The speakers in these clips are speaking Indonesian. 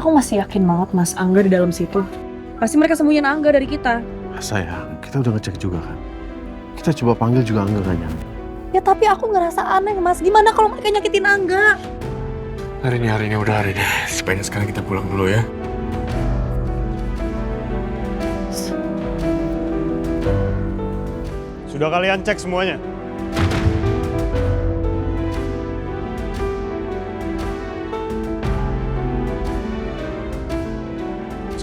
Aku masih yakin banget Mas Angga di dalam situ. Pasti mereka sembunyiin Angga dari kita. Sayang, kita udah ngecek juga kan. Kita coba panggil juga Angga gak nyambung. Ya tapi aku ngerasa aneh Mas. Gimana kalau mereka nyakitin Angga? Hari ini udah hari ini. Sebaiknya sekarang kita pulang dulu ya. Sudah kalian cek semuanya?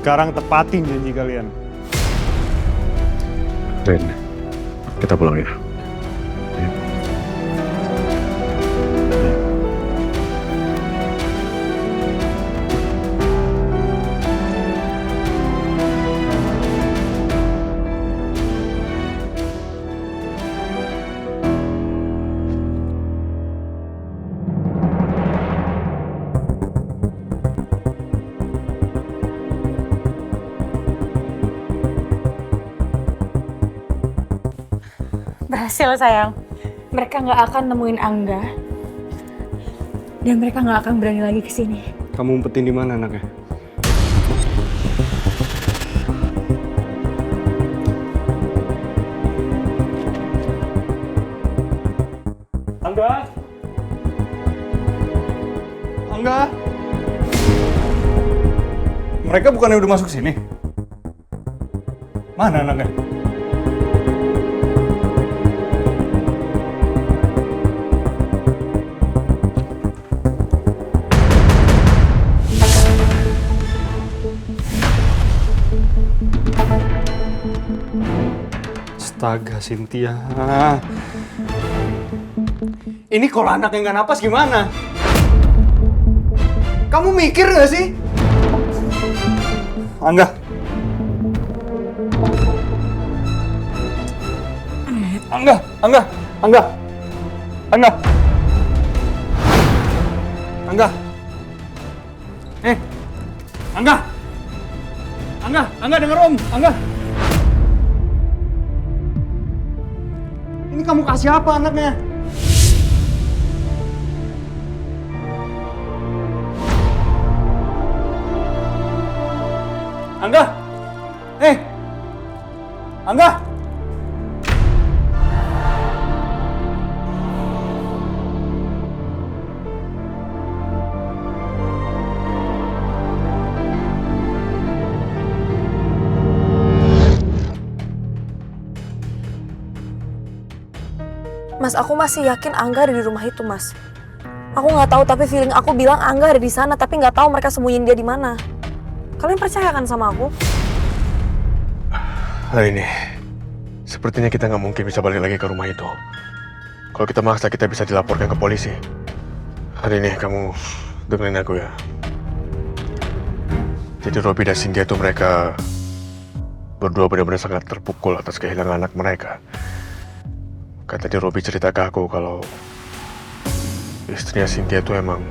Sekarang tepatin janji kalian. Ren, kita pulang ya. Berhasil sayang. Mereka nggak akan nemuin Angga. Dan mereka nggak akan berani lagi kesini. Kamu umpetin di mana anaknya? Angga? Angga? Mereka bukannya udah masuk sini? Mana anaknya? Astaga, Cynthia. Ini kalau anak yang gak napas gimana? Kamu mikir gak sih? Angga. Angga. Angga. Angga. Angga. Angga. Angga. Angga. Angga denger Om. Angga. Ini kamu kasih apa anaknya? Angga! Angga! Mas, aku masih yakin Angga ada di rumah itu, Mas. Aku nggak tahu, tapi feeling aku bilang Angga ada di sana, tapi nggak tahu mereka sembunyiin dia di mana. Kalian percaya kan sama aku? Hari ini, sepertinya kita nggak mungkin bisa balik lagi ke rumah itu. Kalau kita maksa, kita bisa dilaporkan ke polisi. Hari ini kamu dengerin aku ya. Jadi Robby dan Cynthia itu mereka berdua benar-benar sangat terpukul atas kehilangan anak mereka. Kan tadi Robby cerita ke aku kalau istrinya Cynthia itu emang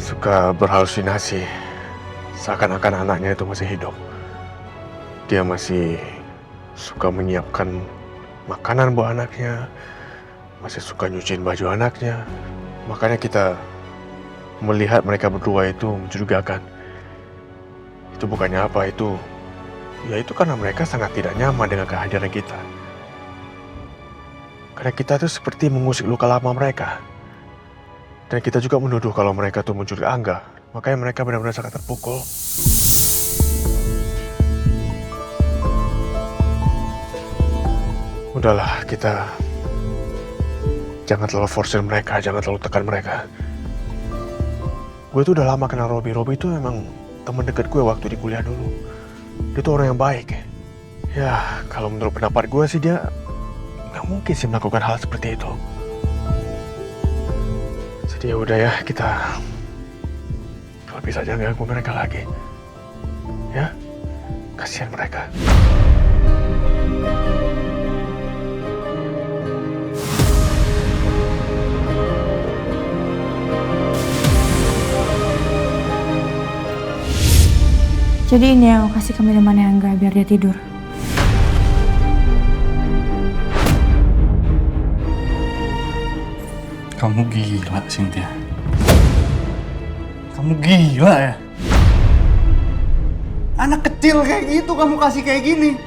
suka berhalusinasi. Seakan-akan anaknya itu masih hidup. Dia masih suka menyiapkan makanan buat anaknya. Masih suka nyuciin baju anaknya. Makanya kita melihat mereka berdua itu mencurigakan. Itu bukannya apa, itu karena mereka sangat tidak nyaman dengan kehadiran kita. Karena kita tuh seperti mengusik luka lama mereka. Dan kita juga menuduh kalau mereka tuh mencuri Angga. Makanya mereka benar-benar sangat terpukul. Udahlah, kita jangan terlalu forsir mereka, jangan terlalu tekan mereka. Gue tuh udah lama kenal Robby. Robby itu memang teman dekat gue waktu di kuliah dulu. Dia tuh orang yang baik. Ya, kalau menurut pendapat gue sih dia nggak mungkin sih melakukan hal seperti itu. Jadi ya udah ya, kita kalau bisa jangan ganggu mereka lagi. Ya, kasihan mereka. Jadi ini yang aku kasih ke minumannya Angga biar dia tidur. Kamu gila, Cynthia. Kamu gila ya? Anak kecil kayak gitu kamu kasih kayak gini.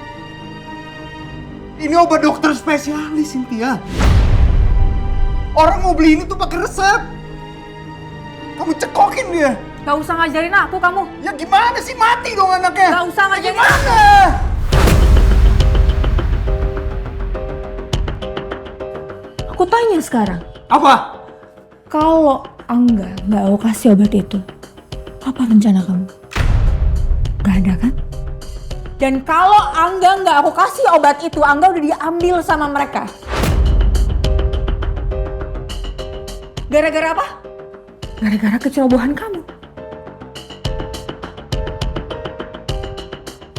Ini obat dokter spesialis, Cynthia. Orang mau beli ini tuh pakai resep. Kamu cekokin dia. Gak usah ngajarin aku kamu. Ya gimana sih, mati dong anaknya. Gak usah ngajarin Gimana? Aku tanya sekarang, Apa? kalau Angga nggak aku kasih obat itu, apa rencana kamu? Gak ada kan? Dan kalau Angga nggak aku kasih obat itu, Angga udah diambil sama mereka. Gara-gara apa? Gara-gara kecerobohan kamu.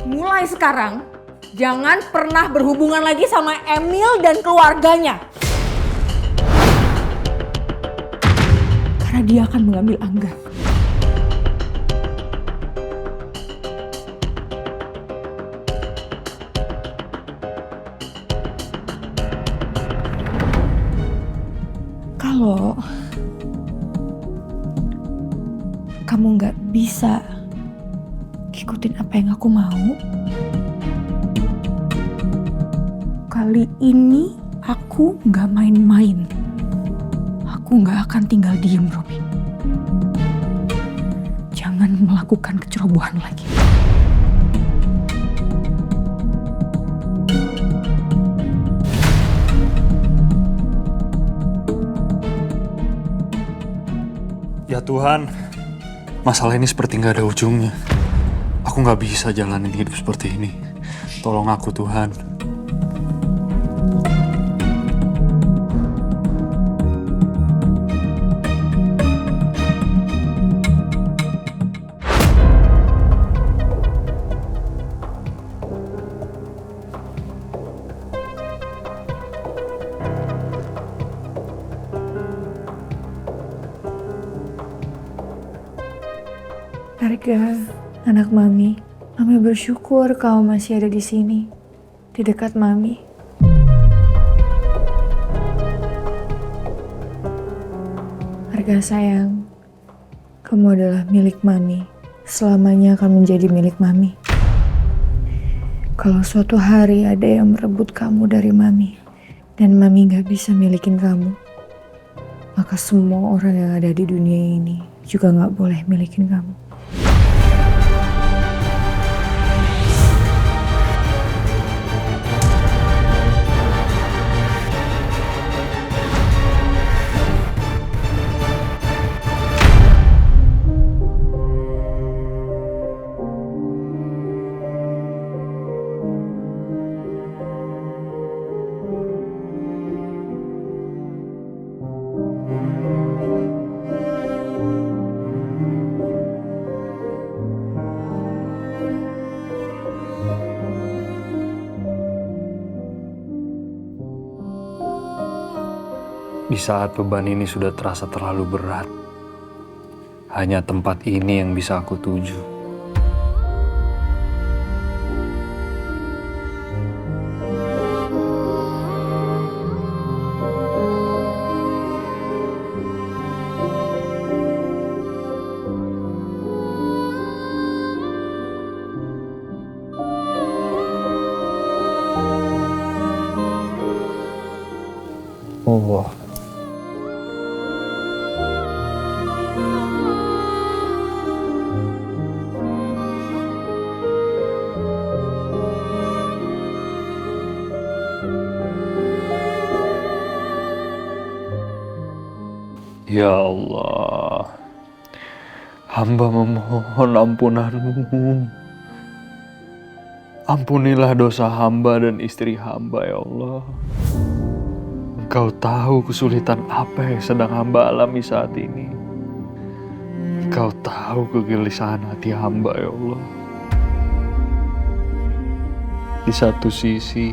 Mulai sekarang, jangan pernah berhubungan lagi sama Emil dan keluarganya. Karena dia akan mengambil Angga. Kalau kamu nggak bisa ikutin apa yang aku mau, kali ini aku nggak main-main. Aku nggak akan tinggal diem, Robin. Jangan melakukan kecerobohan lagi. Ya Tuhan, masalah ini seperti nggak ada ujungnya. Aku nggak bisa jalanin hidup seperti ini. Tolong aku Tuhan. Harga, anak Mami. Mami bersyukur kau masih ada di sini, di dekat Mami. Harga sayang, kamu adalah milik Mami. Selamanya akan menjadi milik Mami. Kalau suatu hari ada yang merebut kamu dari Mami, dan Mami gak bisa milikin kamu, maka semua orang yang ada di dunia ini juga gak boleh milikin kamu. Di saat beban ini sudah terasa terlalu berat, hanya tempat ini yang bisa aku tuju. Allah. Ya Allah, hamba memohon ampunan-Mu. Ampunilah dosa hamba dan istri hamba, ya Allah. Engkau tahu kesulitan apa yang sedang hamba alami saat ini. Engkau tahu kegelisahan hati hamba, ya Allah. Di satu sisi,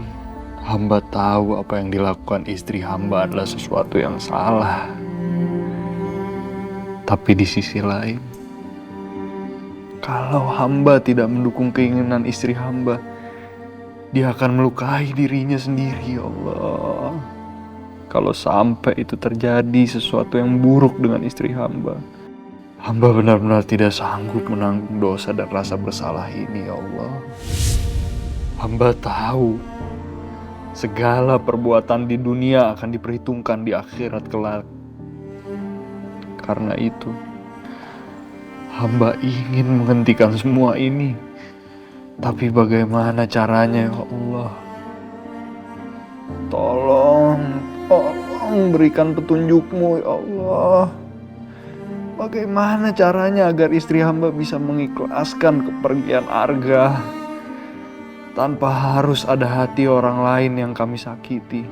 hamba tahu apa yang dilakukan istri hamba adalah sesuatu yang salah. Tapi di sisi lain, kalau hamba tidak mendukung keinginan istri hamba, dia akan melukai dirinya sendiri, ya Allah. Kalau sampai itu terjadi sesuatu yang buruk dengan istri hamba, Hamba benar-benar tidak sanggup menanggung dosa dan rasa bersalah ini, ya Allah. Hamba tahu segala perbuatan di dunia akan diperhitungkan di akhirat kelak. Karena itu, hamba ingin menghentikan semua ini. Tapi bagaimana caranya, ya Allah? Tolong berikan petunjuk-Mu, ya Allah. Bagaimana caranya agar istri hamba bisa mengikhlaskan kepergian Arga tanpa harus ada hati orang lain yang kami sakiti?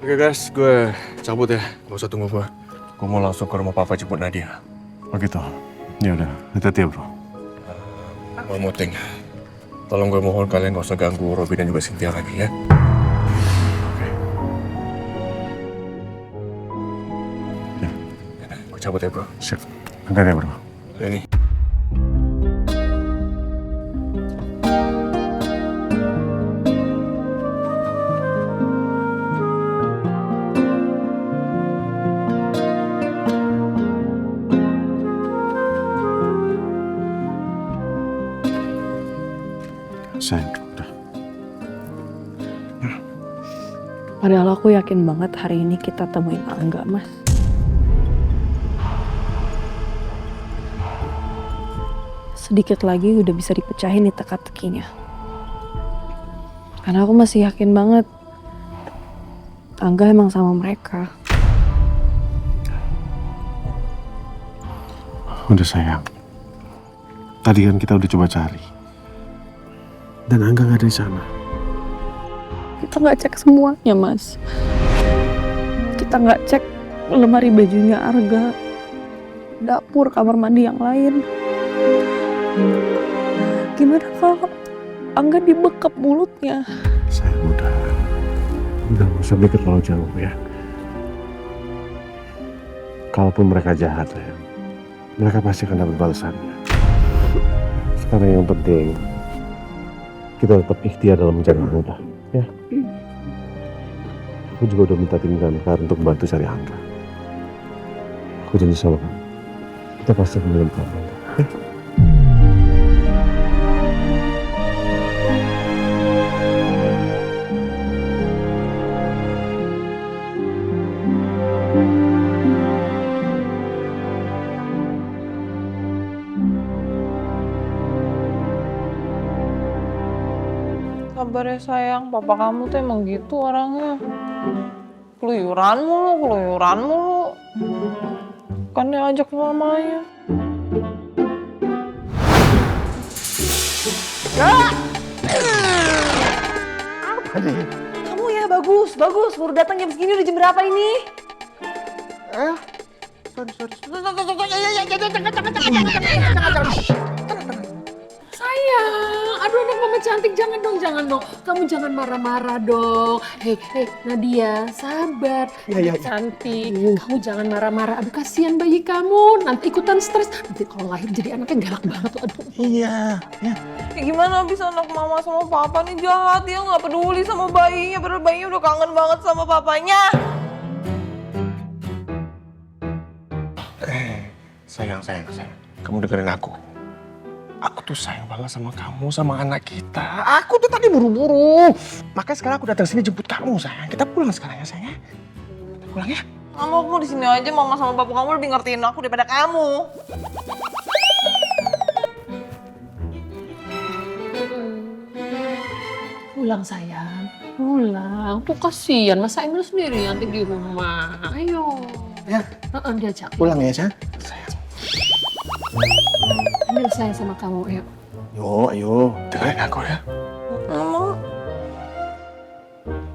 Oke guys, gue cabut ya. Gak usah tunggu gue. Gue mau langsung ke rumah papa jemput Nadia. Oh gitu. Ya udah, hati-hati ya bro. Mau muting. Tolong gue mohon kalian gak usah ganggu Robby dan juga Cynthia lagi ya. Oke. Ya. Gue cabut ya bro. Siap. Hati-hati ya bro. Ini. Sayang, udah. Padahal aku yakin banget hari ini kita temuin Angga, Mas. Sedikit lagi udah bisa dipecahin nih teka-tekinya. Karena aku masih yakin banget Angga emang sama mereka. Udah sayang. Tadi kan kita udah coba cari. Dan Angga nggak ada di sana. Kita nggak cek semuanya, Mas. Kita nggak cek lemari bajunya Arga, dapur, kamar mandi yang lain. Gimana kalau Angga dibekap mulutnya? Sayang udah nggak usah mikir terlalu jauh ya. Kalaupun mereka jahat ya, mereka pasti akan dapat balasannya. Sekarang yang penting kita tetap ikhtiar dalam mencari Angga, ya. Aku juga udah minta tim damkar untuk bantu cari Angga. Aku janji sama kamu, kita pasti akan menemukan Angga, ya. Sabar ya sayang, papa kamu tuh emang gitu orangnya. Keluyuran mulu. Kan dia ajak mamanya. Kamu ya bagus. Baru datang jam segini, udah jam berapa ini? Sayang, aduh anak mama cantik, jangan dong. Kamu jangan marah-marah dong. Hei, Nadia, sabar. Iya. Cantik, kamu jangan marah-marah. Aduh kasihan bayi kamu, nanti ikutan stres. Nanti kalau lahir jadi anaknya galak banget tuh. Aduh. Iya. Ya gimana bisa anak mama sama papa nih jahat, dia nggak peduli sama bayinya, padahal bayinya udah kangen banget sama papanya. Sayang. Kamu dengerin aku. Aku tuh sayang banget sama kamu, sama anak kita. Aku tuh tadi buru-buru. Makanya sekarang aku datang sini jemput kamu, sayang. Kita pulang sekarang ya, sayang. Kita pulang ya. Aku mau di sini aja, mama sama papa kamu lebih ngertiin aku daripada kamu. Pulang sayang, pulang. Tuh kasihan, masa Emil sendiri nanti di rumah. Ayo. Ya. Diajak. Pulang ya, sayang. Emil sayang sama kamu, ayo. Ayo. Dengerin aku ya. Mama.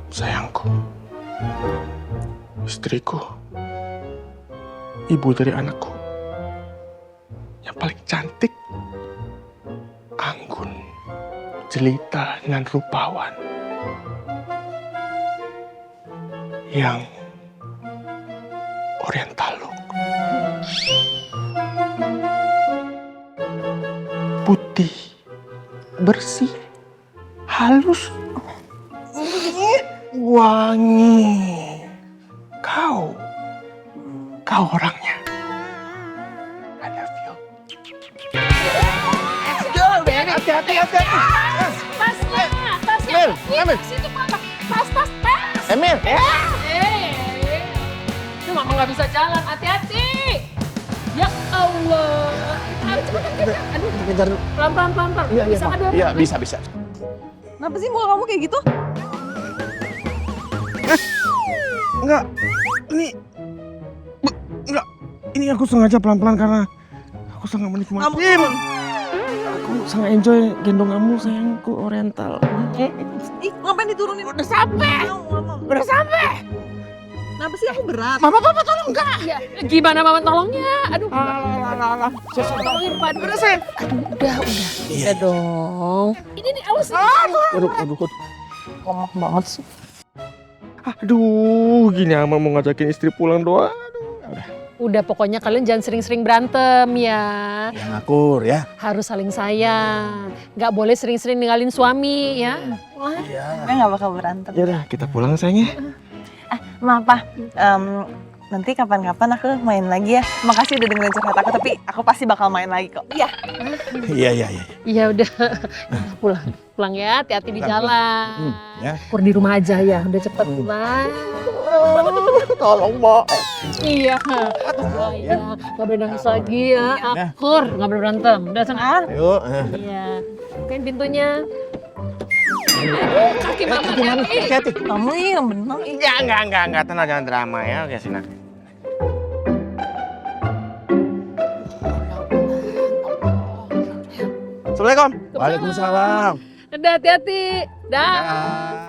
Sayangku. Istriku. Ibu dari anakku. Yang paling cantik. Anggun. jelita dan rupawan yang oriental look. Putih, bersih, halus, wangi. Kau orangnya. I love you. Hati-hati. Tasnya, tasnya. Emil. Situ Papa. Tas. Emil. Itu Mama nggak bisa jalan. Hati-hati. Ya Allah. Aduh, cepetan. Aduh. Pelan-pelan. Bisa nggak dorong? Iya, bisa. Kenapa sih muka kamu kayak gitu? Enggak. Ini aku sengaja pelan-pelan karena aku sangat menikmati. Aku sangat enjoy gendong kamu sayangku oriental. Ih, ngapain diturunin? Udah sampai. Kenapa sih aku berat? Papa tolong enggak. Ya, gimana Mama tolongnya? Aduh. Alah. Tolongin Pak. Udah sayang. Udah. Udah dong. Ini nih awas. Aduh. Lemah banget sih. Aduh, gini Ama mau ngajakin istri pulang doang. Udah pokoknya kalian jangan sering-sering berantem ya. Ya ngakur ya. Harus saling sayang. Nggak boleh sering-sering ninggalin suami ya. Gue gak bakal berantem. Ya udah, kita pulang sayangnya. Maaf, Pak. Nanti kapan-kapan aku main lagi ya. Makasih udah dengerin curhat aku, tapi aku pasti bakal main lagi kok. Iya. Iya. Iya udah. Pulang ya, hati-hati di jalan. Ya. Kur di rumah aja ya, udah cepet pulang. Tolong, Mbak. Iya. Iya, nggak boleh nangis lagi ya. Kur, nggak boleh berantem. Udah sana. Yuk. Iya. Bukain pintunya. Kaki Mama Hati-hati. Kamu yang bener. Enggak, tenang, jangan drama ya. Oke, sini. Assalamualaikum. Waalaikumsalam. Udah hati-hati. Dah. Dah.